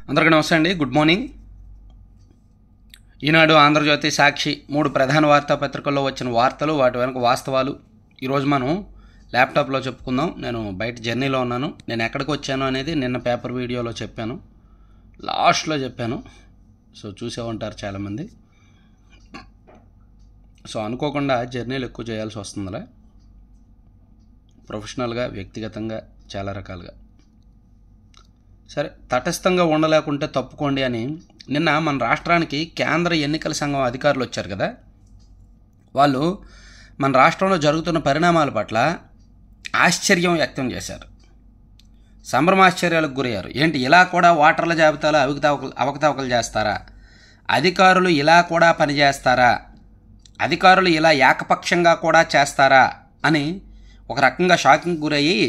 అందరికీ నమస్తే అండి. Good morning. ఈనాడు, ఆంధ్రజ్యోతి, సాక్షి మూడు ప్రధాన వార్తాపత్రికల్లో వచ్చిన వార్తలు, వాటి వెనక వాస్తవాలు ఈరోజు మనం ల్యాప్టాప్లో చెప్పుకుందాం. నేను బయట జర్నీలో ఉన్నాను. నేను ఎక్కడికి వచ్చాను అనేది నిన్న పేపర్ వీడియోలో చెప్పాను, లాస్ట్లో చెప్పాను. సో చూసే ఉంటారు చాలామంది. సో అనుకోకుండా జర్నీలు ఎక్కువ చేయాల్సి వస్తుందిలే, ప్రొఫెషనల్గా, వ్యక్తిగతంగా, చాలా రకాలుగా. సరే, తటస్థంగా ఉండలేకుంటే తప్పుకోండి అని నిన్న మన రాష్ట్రానికి కేంద్ర ఎన్నికల సంఘం అధికారులు వచ్చారు కదా. వాళ్ళు మన రాష్ట్రంలో జరుగుతున్న పరిణామాల పట్ల ఆశ్చర్యం వ్యక్తం చేశారు, సంభ్రమాశ్చర్యాలకు గురయ్యారు. ఏంటి, ఇలా కూడా ఓటర్ల జాబితాలో అవకతవకలు చేస్తారా? అధికారులు ఇలా కూడా పనిచేస్తారా? అధికారులు ఇలా ఏకపక్షంగా కూడా చేస్తారా అని ఒక రకంగా షాకింగ్ గురయ్యి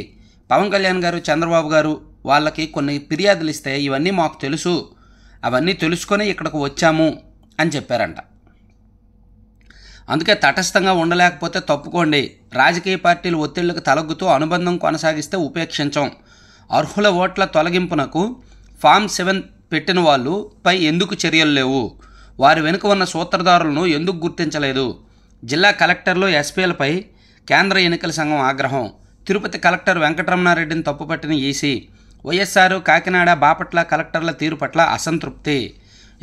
పవన్ కళ్యాణ్ గారు, చంద్రబాబు గారు వాళ్ళకి కొన్ని ఫిర్యాదులు ఇస్తే ఇవన్నీ మాకు తెలుసు, అవన్నీ తెలుసుకొని ఇక్కడికి వచ్చాము అని చెప్పారంట. అందుకే తటస్థంగా ఉండలేకపోతే తప్పుకోండి, రాజకీయ పార్టీలు ఒత్తిళ్లకు తలగ్గుతూ అనుబంధం కొనసాగిస్తే ఉపేక్షించం, అర్హుల ఓట్ల తొలగింపునకు ఫామ్ 7 పెట్టిన వాళ్ళు పై ఎందుకు చర్యలు లేవు, వారి వెనుక ఉన్న సూత్రధారులను ఎందుకు గుర్తించలేదు, జిల్లా కలెక్టర్లు, ఎస్పీలపై కేంద్ర ఎన్నికల సంఘం ఆగ్రహం, తిరుపతి కలెక్టర్ వెంకటరమణారెడ్డిని తప్పుపట్టిన ఈసీ, వైఎస్ఆర్, కాకినాడ, బాపట్ల కలెక్టర్ల తీరు పట్ల అసంతృప్తి,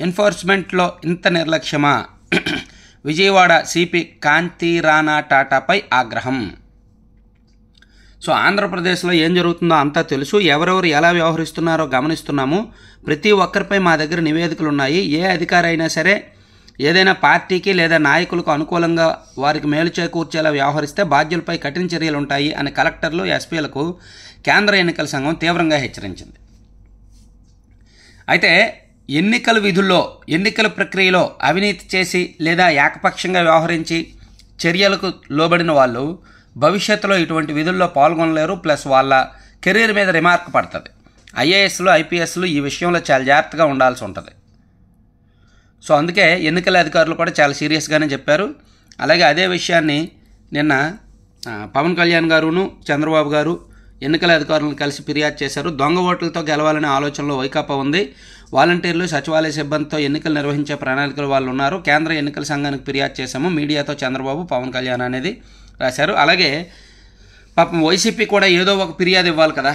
ఎన్ఫోర్స్మెంట్లో ఇంత నిర్లక్ష్యమా, విజయవాడ సిపి కాంతి రాణా టాటాపై ఆగ్రహం. సో ఆంధ్రప్రదేశ్లో ఏం జరుగుతుందో అంతా తెలుసు, ఎవరెవరు ఎలా వ్యవహరిస్తున్నారో గమనిస్తున్నాము. ప్రతి ఒక్కరిపై మా దగ్గర నివేదికలు ఉన్నాయి. ఏ అధికారి అయినా సరే ఏదైనా పార్టీకి లేదా నాయకులకు అనుకూలంగా వారికి మేలు చేకూర్చేలా వ్యవహరిస్తే బాధ్యులపై కఠిన చర్యలు ఉంటాయి అని కలెక్టర్లు, ఎస్పీలకు కేంద్ర ఎన్నికల సంఘం తీవ్రంగా హెచ్చరించింది. అయితే ఎన్నికల విధుల్లో, ఎన్నికల ప్రక్రియలో అవినీతి చేసి లేదా ఏకపక్షంగా వ్యవహరించి చర్యలకు లోబడిన వాళ్ళు భవిష్యత్తులో ఇటువంటి విధుల్లో పాల్గొనలేరు. ప్లస్ వాళ్ళ కెరీర్ మీద రిమార్క్ పడుతుంది. ఐఏఎస్లు, ఐపీఎస్లు ఈ విషయంలో చాలా జాగ్రత్తగా ఉండాల్సి ఉంటుంది. సో అందుకే ఎన్నికల అధికారులు కూడా చాలా సీరియస్గానే చెప్పారు. అలాగే అదే విషయాన్ని నిన్న పవన్ కళ్యాణ్ గారును, చంద్రబాబు గారు ఎన్నికల అధికారులను కలిసి ఫిర్యాదు చేశారు. దొంగ ఓట్లతో గెలవాలనే ఆలోచనలో వైకాపా ఉంది. వాలంటీర్లు, సచివాలయ సిబ్బందితో ఎన్నికలు నిర్వహించే ప్రణాళికలు వాళ్ళు ఉన్నారు. కేంద్ర ఎన్నికల సంఘానికి ఫిర్యాదు చేశాము, మీడియాతో చంద్రబాబు, పవన్ కళ్యాణ్ అనేది రాశారు. అలాగే పాపం వైసీపీ కూడా ఏదో ఒక ఫిర్యాదు ఇవ్వాలి కదా.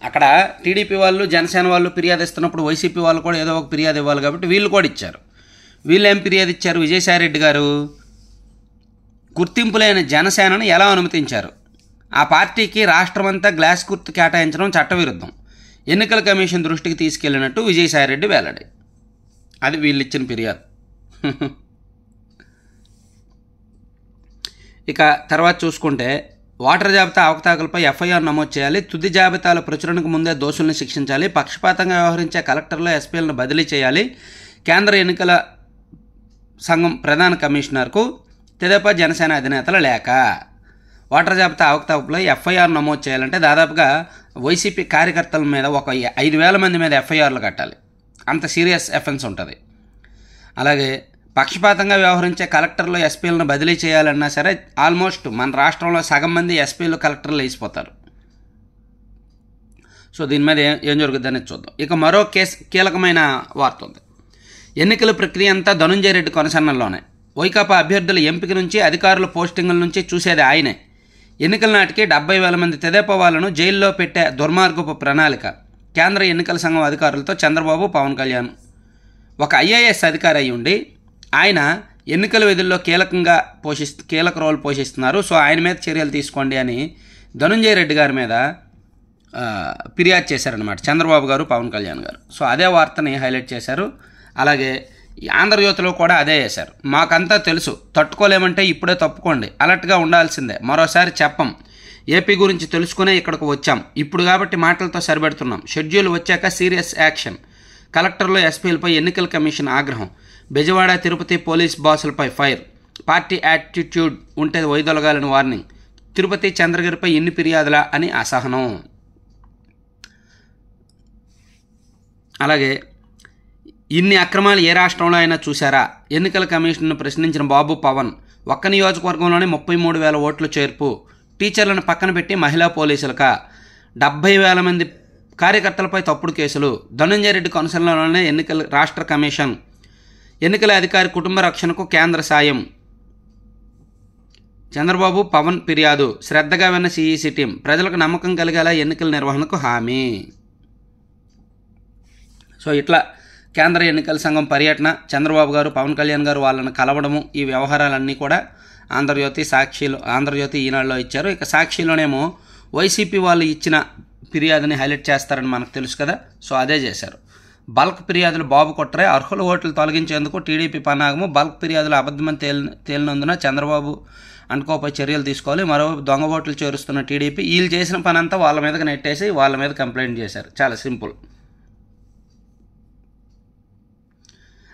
అక్కడ టీడీపీ వాళ్ళు, జనసేన వాళ్ళు ఫిర్యాదు ఇస్తున్నప్పుడు వైసీపీ వాళ్ళు కూడా ఏదో ఒక ఫిర్యాదు ఇవ్వాలి కాబట్టి వీళ్ళు కూడా ఇచ్చారు. వీళ్ళు ఏం ఫిర్యాదు ఇచ్చారు? విజయసాయిరెడ్డి గారు గుర్తింపు లేని జనసేనను ఎలా అనుమతించారు, ఆ పార్టీకి రాష్ట్రమంతా గ్లాస్ గుర్తు కేటాయించడం చట్టవిరుద్ధం, ఎన్నికల కమిషన్ దృష్టికి తీసుకెళ్లినట్టు విజయసాయిరెడ్డి వెల్లడి. అది వీళ్ళు ఇచ్చిన ఫిర్యాదు. ఇక తర్వాత చూసుకుంటే ఓటర్ జాబితా అవకతవకలపై ఎఫ్ఐఆర్ నమోదు చేయాలి, తుది జాబితాల ప్రచురణకు ముందే దోషులను శిక్షించాలి, పక్షపాతంగా వ్యవహరించే కలెక్టర్లు, ఎస్పీలను బదిలీ చేయాలి, కేంద్ర ఎన్నికల సంఘం ప్రధాన కమిషనర్కు తెదేపా, జనసేన అధినేతల లేఖ. ఓటర్ జాబితా అవకతవకలపై ఎఫ్ఐఆర్ నమోదు చేయాలంటే దాదాపుగా వైసీపీ కార్యకర్తల మీద ఒక 5,000 మంది మీద ఎఫ్ఐఆర్లు కట్టాలి, అంత సీరియస్ అఫెన్స్ ఉంటుంది. అలాగే పక్షపాతంగా వ్యవహరించే కలెక్టర్లు, ఎస్పీలను బదిలీ చేయాలన్నా సరే ఆల్మోస్ట్ మన రాష్ట్రంలో సగం మంది ఎస్పీలు, కలెక్టర్లు వేసిపోతారు. సో దీని మీద ఏం జరుగుతుంది అనేది చూద్దాం. ఇక మరో కీలకమైన వార్త ఉంది. ఎన్నికల ప్రక్రియ అంతా ధనుంజయ రెడ్డి కొనసన్నల్లోనే. వైకాపా అభ్యర్థుల ఎంపిక నుంచి అధికారుల పోస్టింగుల నుంచి చూసేది ఆయనే. ఎన్నికల నాటికి 70,000 మంది తెదేపా వాళ్ళను జైల్లో పెట్టే దుర్మార్గపు ప్రణాళిక. కేంద్ర ఎన్నికల సంఘం అధికారులతో చంద్రబాబు, పవన్ కళ్యాణ్. ఒక ఐఏఎస్ అధికారి అయి ఉండి ఆయన ఎన్నికల విధుల్లో కీలక రోల్ పోషిస్తున్నారు. సో ఆయన మీద చర్యలు తీసుకోండి అని ధనుంజయ రెడ్డి గారి మీద ఫిర్యాదు చేశారనమాట చంద్రబాబు గారు, పవన్ కళ్యాణ్ గారు. సో అదే వార్తని హైలైట్ చేశారు. అలాగే ఆంధ్రజ్యోతిలో కూడా అదే వేశారు. మాకంతా తెలుసు, తట్టుకోలేమంటే ఇప్పుడే తప్పుకోండి, అలర్ట్గా ఉండాల్సిందే, మరోసారి చెప్పం, ఏపీ గురించి తెలుసుకునే ఇక్కడికి వచ్చాం, ఇప్పుడు కాబట్టి మాటలతో సరిపెడుతున్నాం, షెడ్యూల్ వచ్చాక సీరియస్ యాక్షన్, కలెక్టర్లు, ఎస్పీలపై ఎన్నికల కమిషన్ ఆగ్రహం, బెజవాడ, తిరుపతి పోలీస్ బాసులపై ఫైర్, పార్టీ యాటిట్యూడ్ ఉంటే వైదొలగాలని వార్నింగ్, తిరుపతి, చంద్రగిరిపై ఎన్ని ఫిర్యాదులా అని అసహనం. అలాగే ఇన్ని అక్రమాలు ఏ రాష్ట్రంలో అయినా చూశారా, ఎన్నికల కమిషన్ను ప్రశ్నించిన బాబు, పవన్. ఒక్క నియోజకవర్గంలోనే 33,000 ఓట్లు చేర్పు, టీచర్లను పక్కన పెట్టి మహిళా పోలీసులక, 70,000 మంది కార్యకర్తలపై తప్పుడు కేసులు. ధనుంజయ రెడ్డి కొనసాగంలోనే ఎన్నికల రాష్ట్ర కమిషన్. ఎన్నికల అధికారి కుటుంబ రక్షణకు కేంద్ర సాయం. చంద్రబాబు పవన్ ఫిర్యాదు. శ్రద్ధగా విన్న సిఈసి టీం. ప్రజలకు నమ్మకం కలిగేలా ఎన్నికల నిర్వహణకు హామీ. సో ఇట్లా కేంద్ర ఎన్నికల సంఘం పర్యటన, చంద్రబాబు గారు పవన్ కళ్యాణ్ గారు వాళ్ళని కలవడము, ఈ వ్యవహారాలన్నీ కూడా ఆంధ్రజ్యోతి, సాక్షిలో, ఆంధ్రజ్యోతి ఈనాడులో ఇచ్చారు. ఇక సాక్షిలోనేమో వైసీపీ వాళ్ళు ఇచ్చిన ఫిర్యాదుని హైలైట్ చేస్తారని మనకు తెలుసు కదా. సో అదే చేశారు. బల్క్ ఫిర్యాదులు బాబు కొట్టరే. అర్హుల ఓట్లు తొలగించేందుకు టీడీపీ పన్నాగము. బల్క్ ఫిర్యాదులు అబద్ధమని తేలినందున చంద్రబాబు అనుకోపై చర్యలు తీసుకోవాలి. మరోవైపు దొంగ ఓట్లు చేరుస్తున్న టీడీపీ వీళ్ళు చేసిన పని అంతా వాళ్ళ మీదకి నెట్టేసి వాళ్ళ మీద కంప్లైంట్ చేశారు. చాలా సింపుల్.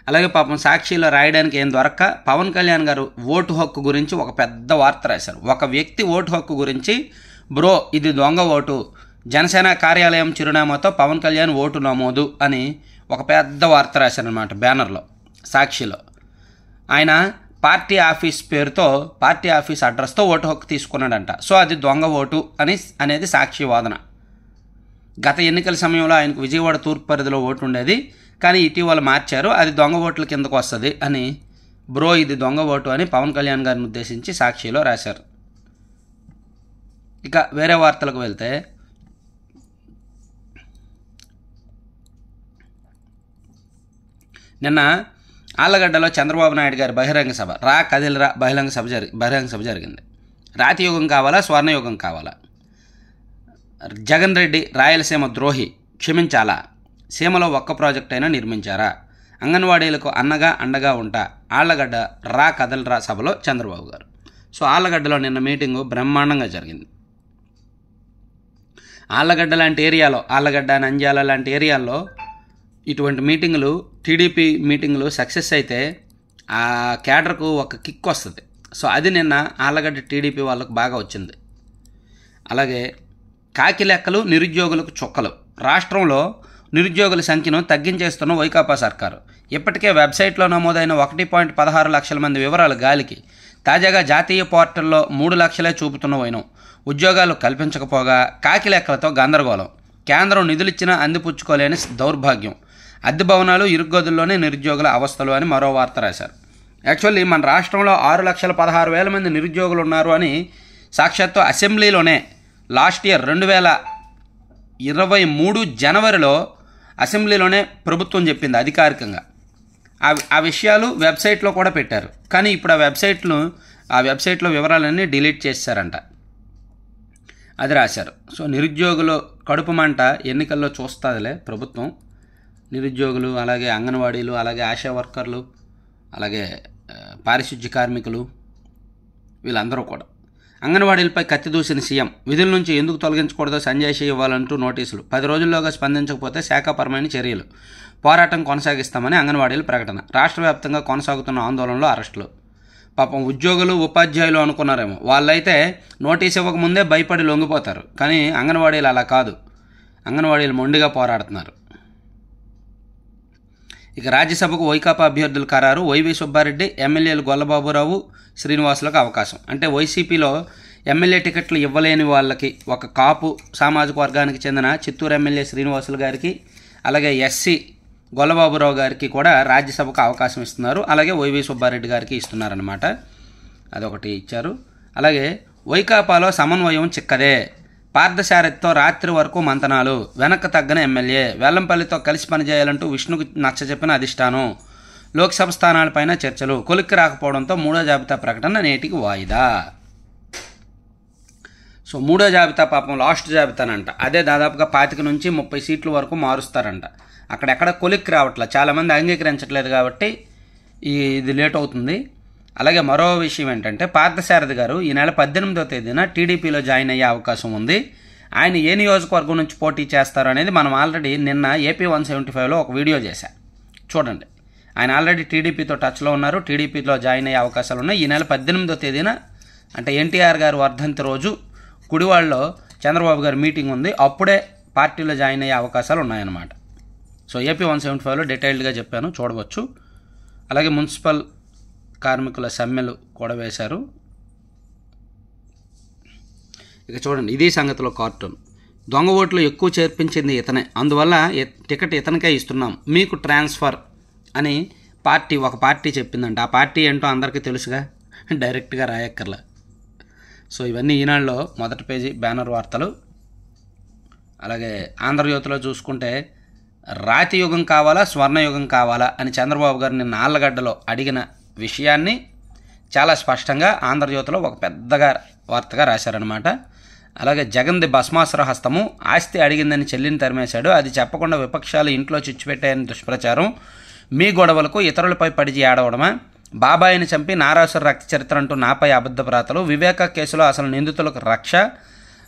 అలాగే పాపం సాక్షిలో రాయడానికి ఏం దొరక్క పవన్ కళ్యాణ్ గారు ఓటు హక్కు గురించి ఒక పెద్ద వార్త రాశారు. ఒక వ్యక్తి ఓటు హక్కు గురించి, బ్రో ఇది దొంగ ఓటు, జనసేన కార్యాలయం చిరునామాతో పవన్ కళ్యాణ్ ఓటు నమోదు అని ఒక పెద్ద వార్త రాశారనమాట బ్యానర్లో సాక్షిలో. ఆయన పార్టీ ఆఫీస్ పేరుతో, పార్టీ ఆఫీస్ అడ్రస్తో ఓటు హక్కు తీసుకున్నాడంట. సో అది దొంగ ఓటు అనేది సాక్షి వాదన. గత ఎన్నికల సమయంలో ఆయనకు విజయవాడ తూర్పు పరిధిలో ఓటు ఉండేది, కానీ ఇటీవల మార్చారు, అది దొంగ ఓట్ల కిందకు వస్తుంది అని, బ్రో ఇది దొంగ ఓటు అని పవన్ కళ్యాణ్ గారిని ఉద్దేశించి సాక్షిలో రాశారు. ఇక వేరే వార్తలకు వెళ్తే, నిన్న ఆళ్లగడ్డలో చంద్రబాబు నాయుడు గారి బహిరంగ సభ, రా కదిలిరా బహిరంగ సభ జరిగింది. రాతియుగం కావాలా, స్వర్ణయుగం కావాలా? జగన్ రెడ్డి రాయలసీమ ద్రోహి, క్షమించాలా? సీమలో ఒక్క ప్రాజెక్ట్ అయినా నిర్మించారా? అంగన్వాడీలకు అన్నగా అండగా ఉంటా. ఆళ్లగడ్డ రా కదలరా సభలో చంద్రబాబు గారు. సో ఆళ్లగడ్డలో నిన్న మీటింగు బ్రహ్మాండంగా జరిగింది. ఆళ్లగడ్డ లాంటి ఏరియాలో, ఆళ్లగడ్డ, నంద్యాల లాంటి ఏరియాల్లో ఇటువంటి మీటింగులు, టీడీపీ మీటింగులు సక్సెస్ అయితే ఆ క్యాడర్కు ఒక కిక్ వస్తుంది. సో అది నిన్న ఆళ్లగడ్డ టీడీపీ వాళ్ళకు బాగా వచ్చింది. అలాగే కాకి లెక్కలు, నిరుద్యోగులకు చుక్కలు. రాష్ట్రంలో నిరుద్యోగుల సంఖ్యను తగ్గించేస్తున్న వైకాపా సర్కారు. ఇప్పటికే వెబ్సైట్లో నమోదైన 1.16 లక్షల మంది వివరాలు గాలికి. తాజాగా జాతీయ పోర్టల్లో 3 లక్షలే చూపుతున్న వైనం. ఉద్యోగాలు కల్పించకపోగా కాకి లెక్కలతో గందరగోళం. కేంద్రం నిధులిచ్చినా అందిపుచ్చుకోలేని దౌర్భాగ్యం. అద్దె భవనాలు, ఇరుగ్గదుల్లోనే నిరుద్యోగుల అవస్థలు అని మరో వార్త రాశారు. యాక్చువల్లీ మన రాష్ట్రంలో 6,16,000 మంది నిరుద్యోగులు ఉన్నారు అని సాక్షాత్తు అసెంబ్లీలోనే లాస్ట్ ఇయర్ 2023 జనవరిలో అసెంబ్లీలోనే ప్రభుత్వం చెప్పింది అధికారికంగా. ఆ విషయాలు వెబ్సైట్లో కూడా పెట్టారు. కానీ ఇప్పుడు ఆ వెబ్సైట్లో వివరాలన్నీ డిలీట్ చేశారంట. అది రాశారు. సో నిరుద్యోగులు కడుపు మంట ఎన్నికల్లో చూస్తుందిలే ప్రభుత్వం. నిరుద్యోగులు, అలాగే అంగన్వాడీలు, అలాగే ఆశా వర్కర్లు, అలాగే పారిశుద్ధ్య కార్మికులు, వీళ్ళందరూ కూడా. అంగన్వాడీలపై కత్తి దూసిన సీఎం. విధుల నుంచి ఎందుకు తొలగించకూడదో సంజయ్ ఇవ్వాలంటూ నోటీసులు. 10 రోజుల్లోగా స్పందించకపోతే శాఖాపరమైన చర్యలు. పోరాటం కొనసాగిస్తామని అంగన్వాడీలు ప్రకటన. రాష్ట్ర వ్యాప్తంగా కొనసాగుతున్న ఆందోళనలో అరెస్టులు. పాపం ఉద్యోగులు, ఉపాధ్యాయులు అనుకున్నారేమో, వాళ్ళైతే నోటీస్ ఇవ్వకముందే భయపడి లొంగిపోతారు. కానీ అంగన్వాడీలు అలా కాదు. అంగన్వాడీలు మొండిగా పోరాడుతున్నారు. ఇక రాజ్యసభకు వైకాపా అభ్యర్థుల ఖరారు. వైవి సుబ్బారెడ్డి, ఎమ్మెల్యేలు గొల్లబాబురావు, శ్రీనివాసులకు అవకాశం. అంటే వైసీపీలో ఎమ్మెల్యే టికెట్లు ఇవ్వలేని వాళ్ళకి, ఒక కాపు సామాజిక వర్గానికి చెందిన చిత్తూరు ఎమ్మెల్యే శ్రీనివాసులు గారికి, అలాగే ఎస్సీ గొల్లబాబురావు గారికి కూడా రాజ్యసభకు అవకాశం ఇస్తున్నారు. అలాగే వైవి సుబ్బారెడ్డి గారికి ఇస్తున్నారన్నమాట. అదొకటి ఇచ్చారు. అలాగే వైకాపాలో సమన్వయం చిక్కదే. పార్థసారథితో రాత్రి వరకు మంతనాలు. వెనక్కి తగ్గన ఎమ్మెల్యే. వెల్లంపల్లితో కలిసి పనిచేయాలంటూ విష్ణుకు నచ్చజెప్పిన అధిష్టానం. లోక్సభ స్థానాలపైన చర్చలు. కొలిక్కి రాకపోవడంతో 3వ జాబితా ప్రకటన నేటికి వాయిదా. సో 3వ జాబితా పాపం లాస్ట్ జాబితానంట. అదే దాదాపుగా 25 నుంచి 30 సీట్ల వరకు మారుస్తారంట. అక్కడెక్కడ కొలిక్కి రావట్లేదు, చాలామంది అంగీకరించట్లేదు కాబట్టి ఇది లేట్ అవుతుంది. అలాగే మరో విషయం ఏంటంటే, పార్థసారథి గారు ఈ నెల 18వ తేదీన టీడీపీలో జాయిన్ అయ్యే అవకాశం ఉంది. ఆయన ఏ నియోజకవర్గం నుంచి పోటీ చేస్తారు అనేది మనం ఆల్రెడీ నిన్న ఏపీ 175లో ఒక వీడియో చేశా, చూడండి. ఆయన ఆల్రెడీ టీడీపీతో టచ్లో ఉన్నారు. టీడీపీలో జాయిన్ అయ్యే అవకాశాలు ఉన్నాయి. ఈ నెల 18వ తేదీన అంటే ఎన్టీఆర్ గారు వర్ధంతి రోజు గుడివాడలో చంద్రబాబు గారి మీటింగ్ ఉంది. అప్పుడే పార్టీలో జాయిన్ అయ్యే అవకాశాలు ఉన్నాయన్నమాట. సో ఏపీ 175లో డీటెయిల్డ్గా చెప్పాను, చూడవచ్చు. అలాగే మున్సిపల్ కార్మికుల సమ్మెలు కూడా వేశారు. ఇక చూడండి, ఇది సంగతిలో కార్టూన్. దొంగ ఓట్లు ఎక్కువ చేర్పించింది ఇతనే, అందువల్ల టికెట్ ఇతనికే ఇస్తున్నాం, మీకు ట్రాన్స్ఫర్ అని ఒక పార్టీ చెప్పిందంట. ఆ పార్టీ ఏంటో అందరికీ తెలుసుగా, డైరెక్ట్గా రాయక్కర్లా. సో ఇవన్నీ ఈనాడులో మొదటి పేజీ బ్యానర్ వార్తలు. అలాగే ఆంధ్రజ్యోతిలో చూసుకుంటే రాతి యుగం కావాలా స్వర్ణయుగం కావాలా అని చంద్రబాబు గారు నిన్న ఆళ్లగడ్డలో అడిగిన విషయాన్ని చాలా స్పష్టంగా ఆంధ్రజ్యోతిలో ఒక పెద్దగా వార్తగా రాశారనమాట. అలాగే జగన్ది భస్మాసుర హస్తము, ఆస్తి అడిగిందని చెల్లిని తరిమేశాడు, అది చెప్పకుండా విపక్షాలు ఇంట్లో చిచ్చుపెట్టాయని దుష్ప్రచారం, మీ గొడవలకు ఇతరులపై పడిచి ఏడవడమా, బాబాయిని చంపి నారాసుర రక్త చరిత్ర అంటూ నాపై అబద్ధ ప్రాతలు, వివేక కేసులో అసలు నిందితులకు రక్ష,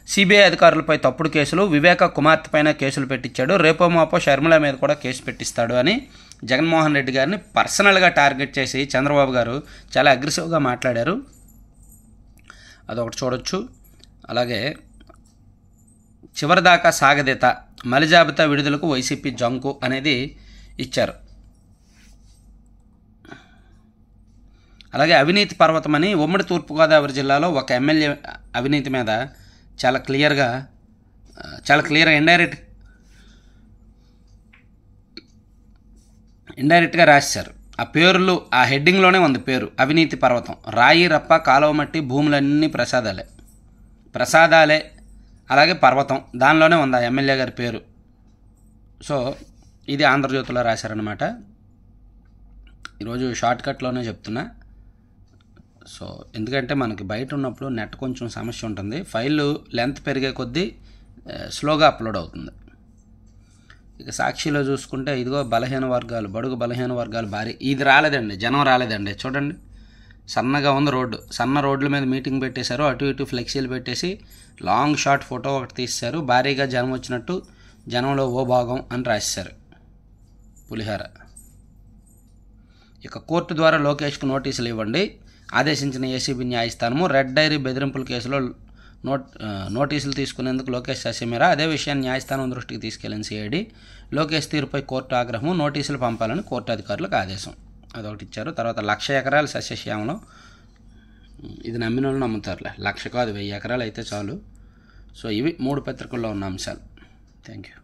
సిబిఐ అధికారులపై తప్పుడు కేసులు, వివేక కుమార్తెపైన కేసులు పెట్టించాడు, రేపో మాపో షర్మిల మీద కూడా కేసు పెట్టిస్తాడు అని జగన్మోహన్ రెడ్డి గారిని పర్సనల్గా టార్గెట్ చేసి చంద్రబాబు గారు చాలా అగ్రెసివ్గా మాట్లాడారు. అదొకటి చూడొచ్చు. అలాగే చివరిదాకా సాగదీత, మలి జాబితా విడుదలకు వైసీపీ జంకు అనేది ఇచ్చారు. అలాగే అవినీతి పర్వతమని ఉమ్మడి తూర్పుగోదావరి జిల్లాలో ఒక ఎమ్మెల్యే అవినీతి మీద చాలా క్లియర్గా ఇండైరెక్ట్గా రాశారు. ఆ పేర్లు ఆ హెడ్డింగ్లోనే ఉంది పేరు, అవినీతి పర్వతం, రాయి రప్ప కాలువ మట్టి భూములన్నీ ప్రసాదాలే అలాగే పర్వతం, దానిలోనే ఉంది ఆ ఎమ్మెల్యే గారి పేరు. సో ఇది ఆంధ్రజ్యోతిలో రాశారనమాట. ఈరోజు షార్ట్కట్లోనే చెప్తున్నా. సో ఎందుకంటే మనకి బయట ఉన్నప్పుడు నెట్ కొంచెం సమస్య ఉంటుంది, ఫైల్ లెంత్ పెరిగే కొద్దీ స్లోగా అప్లోడ్ అవుతుంది. ఇక సాక్షిలో చూసుకుంటే ఇదిగో బడుగు బలహీన వర్గాలు భారీ, ఇది రాలేదండి, జనం రాలేదండి, చూడండి సన్నగా ఉంది రోడ్డు, సన్న రోడ్ల మీద మీటింగ్ పెట్టేశారు, అటు ఇటు ఫ్లెక్సీలు పెట్టేసి లాంగ్ షాట్ ఫోటో ఒకటి తీశారు, భారీగా జనం వచ్చినట్టు, జనంలో ఓ భాగం అని రాశారు పులిహార. ఇక కోర్టు ద్వారా లోకేష్కు నోటీసులు ఇవ్వండి ఆదేశించిన ఏసీబీ న్యాయస్థానము, రెడ్ డైరీ బెదిరింపుల కేసులో నోటీసులు తీసుకునేందుకు లోకేష్ సస్యమేరా, అదే విషయాన్ని న్యాయస్థానం దృష్టికి తీసుకెళ్లిన సిఐడి, లోకేష్ తీరుపై కోర్టు ఆగ్రహము, నోటీసులు పంపాలని కోర్టు అధికారులకు ఆదేశం, అదొకటి ఇచ్చారు. తర్వాత 1,00,000 ఎకరాలు సస్యశ్యామలం, ఇది నమ్మిన వాళ్ళు నమ్ముతారులే, 1,00,000 కాదు 1,000 ఎకరాలు అయితే చాలు. సో ఇవి 3 పత్రికల్లో ఉన్న అంశాలు. Thank you.